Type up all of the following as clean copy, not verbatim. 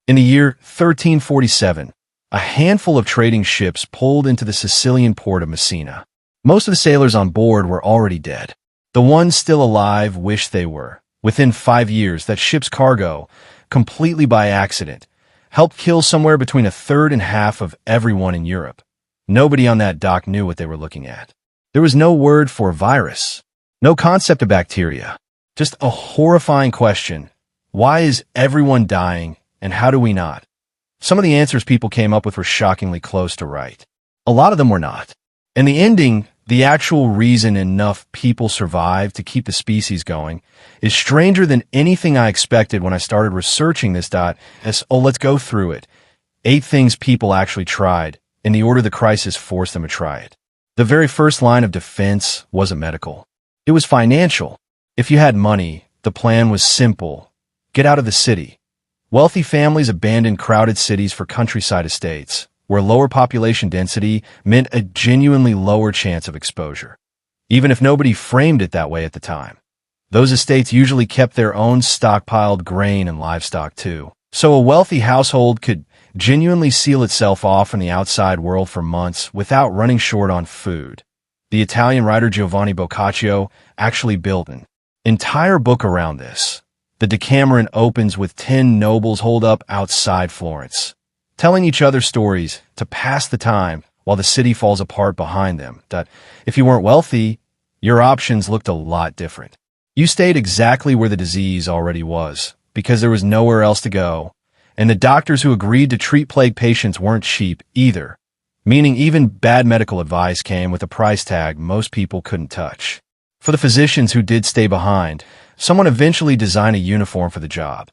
In the year 1347, a handful of trading ships pulled into the Sicilian port of Messina. Most of the sailors on board were already dead. The ones still alive wished they were. Within 5 years, that ship's cargo, completely by accident, helped kill somewhere between a third and half of everyone in Europe. Nobody on that dock knew what they were looking at. There was no word for virus, no concept of bacteria, just a horrifying question. Why is everyone dying, and how do we not? Some of the answers people came up with were shockingly close to right. A lot of them were not. And the ending, the actual reason enough people survived to keep the species going, is stranger than anything I expected when I started researching this. Let's go through it. 8 things people actually tried, in the order the crisis forced them to try it. The very first line of defense wasn't medical. It was financial. If you had money, the plan was simple. Get out of the city. Wealthy families abandoned crowded cities for countryside estates, where lower population density meant a genuinely lower chance of exposure. Even if nobody framed it that way at the time. Those estates usually kept their own stockpiled grain and livestock too. So a wealthy household could genuinely seal itself off from the outside world for months without running short on food. The Italian writer Giovanni Boccaccio actually built an entire book around this. The Decameron opens with 10 nobles holed up outside Florence, telling each other stories to pass the time while the city falls apart behind them. That if you weren't wealthy, your options looked a lot different. You stayed exactly where the disease already was, because there was nowhere else to go, and the doctors who agreed to treat plague patients weren't cheap either, meaning even bad medical advice came with a price tag most people couldn't touch. For the physicians who did stay behind, someone eventually designed a uniform for the job,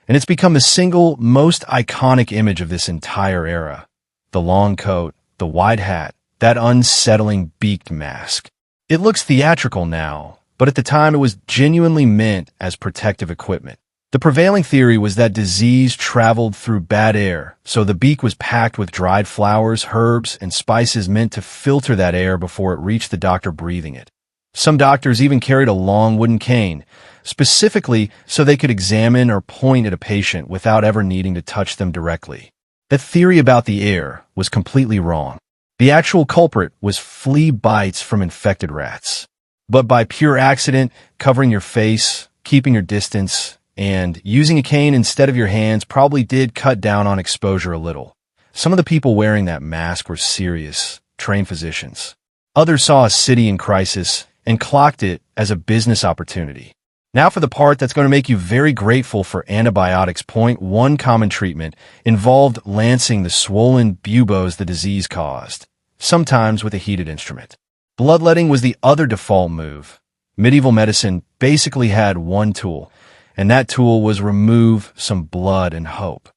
and it's become the single most iconic image of this entire era. The long coat, the wide hat, that unsettling beaked mask. It looks theatrical now, but at the time it was genuinely meant as protective equipment. The prevailing theory was that disease traveled through bad air, so the beak was packed with dried flowers, herbs, and spices meant to filter that air before it reached the doctor breathing it. Some doctors even carried a long wooden cane, specifically so they could examine or point at a patient without ever needing to touch them directly. That theory about the air was completely wrong. The actual culprit was flea bites from infected rats. But by pure accident, covering your face, keeping your distance, and using a cane instead of your hands probably did cut down on exposure a little. Some of the people wearing that mask were serious, trained physicians. Others saw a city in crisis and clocked it as a business opportunity. Now for the part that's going to make you very grateful for antibiotics. Point 1 common treatment involved lancing the swollen buboes the disease caused, sometimes with a heated instrument. Bloodletting was the other default move. Medieval medicine basically had one tool, and that tool was remove some blood and hope.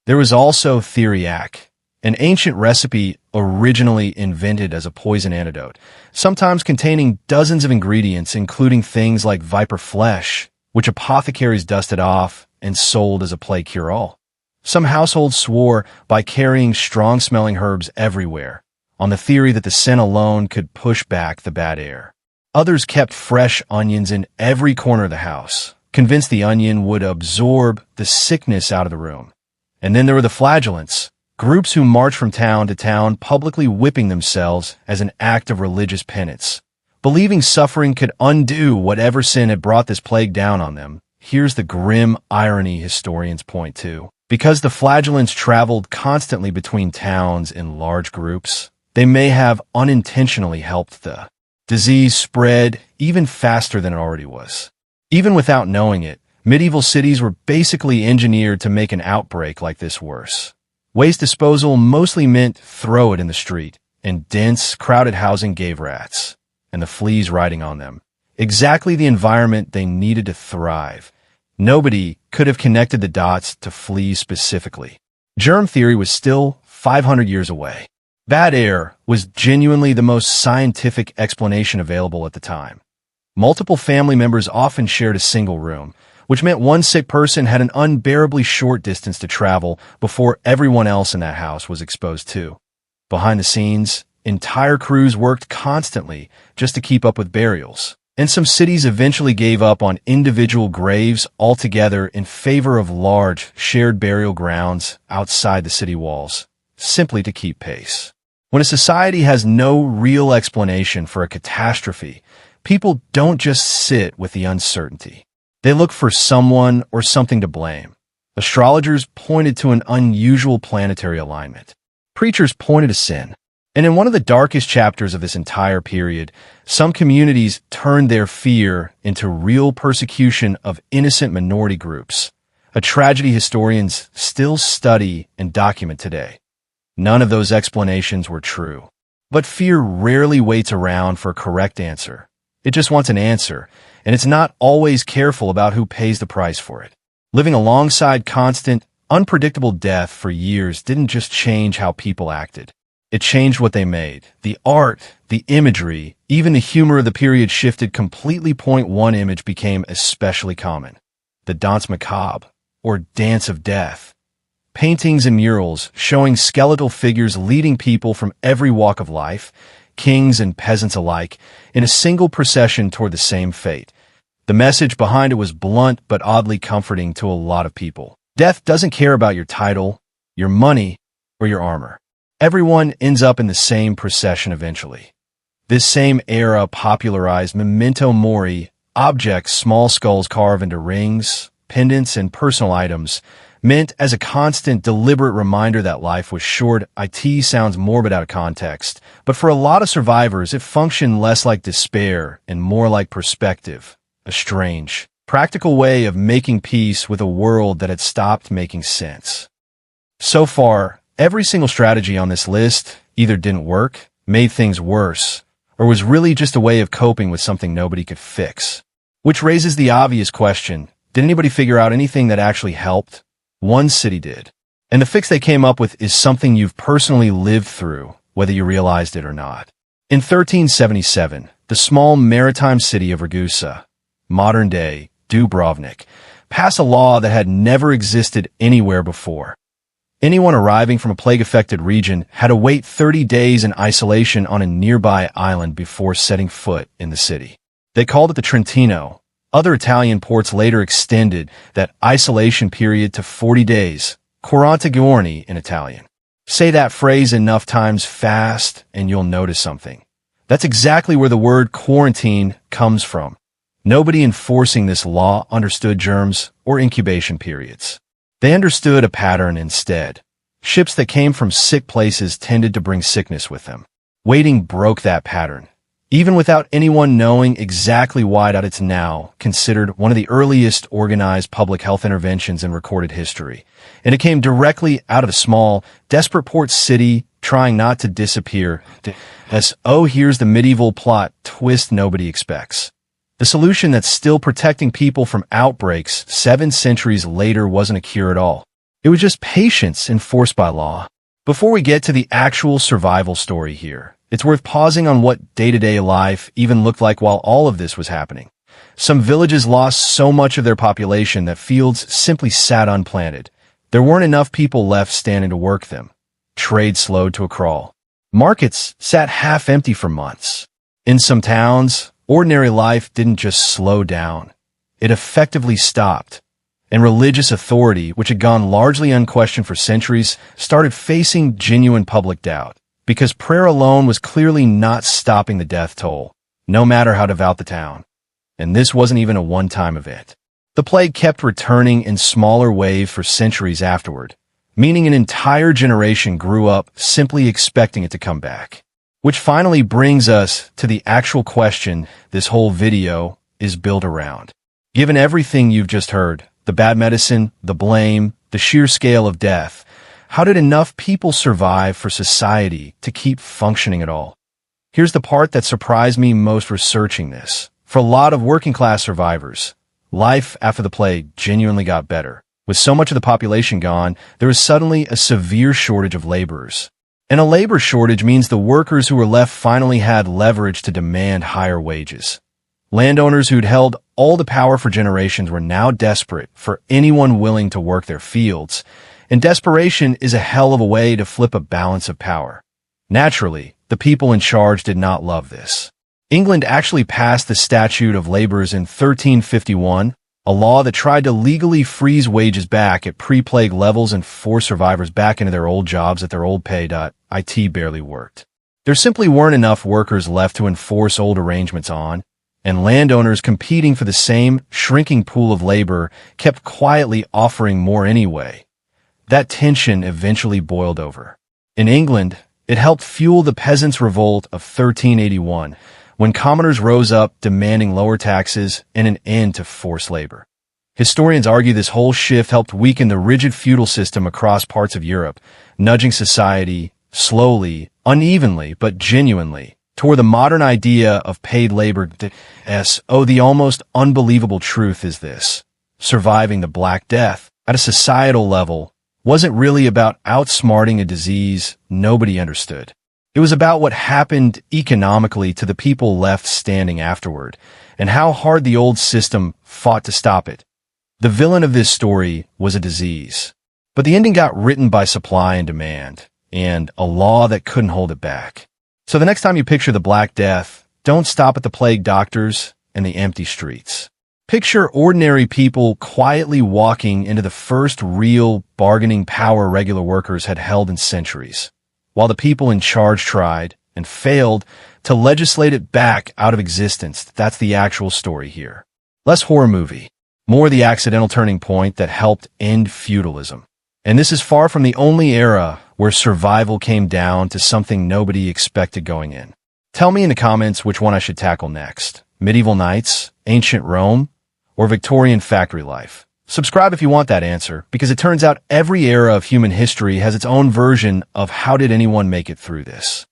There was also theriac, an ancient recipe originally invented as a poison antidote, sometimes containing dozens of ingredients including things like viper flesh, which apothecaries dusted off and sold as a plague cure-all. Some households swore by carrying strong-smelling herbs everywhere, on the theory that the scent alone could push back the bad air. Others kept fresh onions in every corner of the house, convinced the onion would absorb the sickness out of the room. And then there were the flagellants, groups who marched from town to town publicly whipping themselves as an act of religious penance, believing suffering could undo whatever sin had brought this plague down on them. Here's the grim irony historians point to. Because the flagellants traveled constantly between towns in large groups, they may have unintentionally helped the disease spread even faster than it already was. Even without knowing it, medieval cities were basically engineered to make an outbreak like this worse. Waste disposal mostly meant throw it in the street, and dense, crowded housing gave rats, and the fleas riding on them, exactly the environment they needed to thrive. Nobody could have connected the dots to fleas specifically. Germ theory was still 500 years away. Bad air was genuinely the most scientific explanation available at the time. Multiple family members often shared a single room, which meant one sick person had an unbearably short distance to travel before everyone else in that house was exposed too. Behind the scenes, entire crews worked constantly just to keep up with burials, and some cities eventually gave up on individual graves altogether in favor of large, shared burial grounds outside the city walls, simply to keep pace. When a society has no real explanation for a catastrophe, people don't just sit with the uncertainty. They look for someone or something to blame. Astrologers pointed to an unusual planetary alignment. Preachers pointed to sin. And in one of the darkest chapters of this entire period, some communities turned their fear into real persecution of innocent minority groups, a tragedy historians still study and document today. None of those explanations were true. But fear rarely waits around for a correct answer. It just wants an answer, and it's not always careful about who pays the price for it. Living alongside constant, unpredictable death for years didn't just change how people acted. It changed what they made. The art, the imagery, even the humor of the period shifted completely. One image became especially common: the danse macabre, or dance of death. Paintings and murals showing skeletal figures leading people from every walk of life, kings and peasants alike, in a single procession toward the same fate. The message behind it was blunt but oddly comforting to a lot of people. Death doesn't care about your title, your money, or your armor. Everyone ends up in the same procession eventually. This same era popularized memento mori, objects small skulls carved into rings, pendants, and personal items, meant as a constant, deliberate reminder that life was short. It sounds morbid out of context, but for a lot of survivors, it functioned less like despair and more like perspective, a strange, practical way of making peace with a world that had stopped making sense. So far, every single strategy on this list either didn't work, made things worse, or was really just a way of coping with something nobody could fix. Which raises the obvious question: did anybody figure out anything that actually helped? One city did. And the fix they came up with is something you've personally lived through, whether you realized it or not. In 1377, the small maritime city of Ragusa, modern-day Dubrovnik, passed a law that had never existed anywhere before. Anyone arriving from a plague-affected region had to wait 30 days in isolation on a nearby island before setting foot in the city. They called it the Trentino. Other Italian ports later extended that isolation period to 40 days, 40 giorni in Italian. Say that phrase enough times fast and you'll notice something. That's exactly where the word quarantine comes from. Nobody enforcing this law understood germs or incubation periods. They understood a pattern instead. Ships that came from sick places tended to bring sickness with them. Waiting broke that pattern. Even without anyone knowing exactly why, it's now considered one of the earliest organized public health interventions in recorded history. And it came directly out of a small, desperate port city trying not to disappear. Here's the medieval plot twist nobody expects. The solution that's still protecting people from outbreaks 7 centuries later wasn't a cure at all. It was just patience enforced by law. Before we get to the actual survival story here, it's worth pausing on what day-to-day life even looked like while all of this was happening. Some villages lost so much of their population that fields simply sat unplanted. There weren't enough people left standing to work them. Trade slowed to a crawl. Markets sat half empty for months. In some towns, ordinary life didn't just slow down. It effectively stopped. And religious authority, which had gone largely unquestioned for centuries, started facing genuine public doubt. Because prayer alone was clearly not stopping the death toll, no matter how devout the town. And this wasn't even a one-time event. The plague kept returning in smaller waves for centuries afterward, meaning an entire generation grew up simply expecting it to come back. Which finally brings us to the actual question this whole video is built around. Given everything you've just heard, the bad medicine, the blame, the sheer scale of death, how did enough people survive for society to keep functioning at all? Here's the part that surprised me most researching this. For a lot of working-class survivors, life after the plague genuinely got better. With so much of the population gone, there was suddenly a severe shortage of laborers. And a labor shortage means the workers who were left finally had leverage to demand higher wages. Landowners who'd held all the power for generations were now desperate for anyone willing to work their fields. And desperation is a hell of a way to flip a balance of power. Naturally, the people in charge did not love this. England actually passed the Statute of Labours in 1351, a law that tried to legally freeze wages back at pre-plague levels and force survivors back into their old jobs at their old pay. It barely worked. There simply weren't enough workers left to enforce old arrangements on, and landowners competing for the same shrinking pool of labor kept quietly offering more anyway. That tension eventually boiled over. In England, it helped fuel the Peasants' Revolt of 1381, when commoners rose up demanding lower taxes and an end to forced labor. Historians argue this whole shift helped weaken the rigid feudal system across parts of Europe, nudging society slowly, unevenly, but genuinely toward the modern idea of paid labor. The almost unbelievable truth is this: surviving the Black Death at a societal level wasn't really about outsmarting a disease nobody understood. It was about what happened economically to the people left standing afterward, and how hard the old system fought to stop it. The villain of this story was a disease, but the ending got written by supply and demand, and a law that couldn't hold it back. So the next time you picture the Black Death, don't stop at the plague doctors and the empty streets. Picture ordinary people quietly walking into the first real bargaining power regular workers had held in centuries, while the people in charge tried and failed to legislate it back out of existence. That's the actual story here. Less horror movie, more the accidental turning point that helped end feudalism. And this is far from the only era where survival came down to something nobody expected going in. Tell me in the comments which one I should tackle next: medieval knights, ancient Rome, or Victorian factory life. Subscribe if you want that answer, because it turns out every era of human history has its own version of how did anyone make it through this.